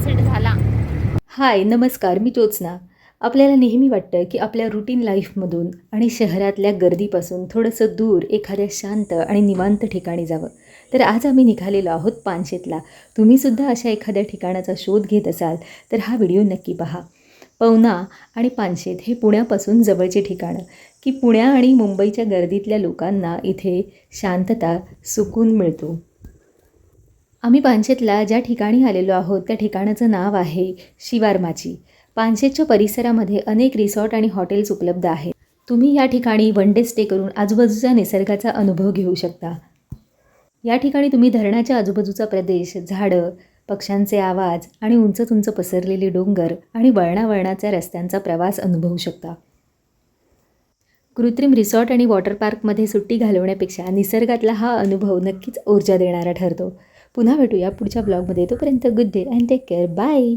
Sunset झाला. हाय, नमस्कार. मी ज्योत्स्ना. आपल्याला नेहमी वाटतं की आपल्या रुटीन लाईफमधून आणि शहरातल्या गर्दीपासून थोडंसं दूर एखाद्या शांत आणि निवांत ठिकाणी जावं. तर आज आम्ही निघालेलो आहोत पानशेतला. तुम्हीसुद्धा अशा एखाद्या ठिकाणाचा शोध घेत असाल तर हा व्हिडिओ नक्की पहा. पवना आणि पानशेत हे पुण्यापासून जवळचे ठिकाणं की पुण्या आणि मुंबईच्या गर्दीतल्या लोकांना इथे शांतता, सुकून मिळतो. आम्ही पानशेतला ज्या ठिकाणी आलेलो आहोत त्या ठिकाणाचं नाव आहे शिवारमाची. पानशेतच्या परिसरामध्ये अनेक रिसॉर्ट आणि हॉटेल्स उपलब्ध आहेत. तुम्ही या ठिकाणी वन डे स्टे करून आजूबाजूच्या निसर्गाचा अनुभव घेऊ शकता. या ठिकाणी तुम्ही धरणाच्या आजूबाजूचा प्रदेश, झाडं, पक्ष्यांचे आवाज आणि उंच उंच पसरलेले डोंगर आणि वळणावळणाच्या रस्त्यांचा प्रवास अनुभवू शकता. कृत्रिम रिसॉर्ट आणि वॉटर पार्कमध्ये सुट्टी घालवण्यापेक्षा निसर्गातला हा अनुभव नक्कीच ऊर्जा देणारा ठरतो. पुन्हा भेटूया पुढच्या ब्लॉगमध्ये. तोपर्यंत good day and take care. Bye.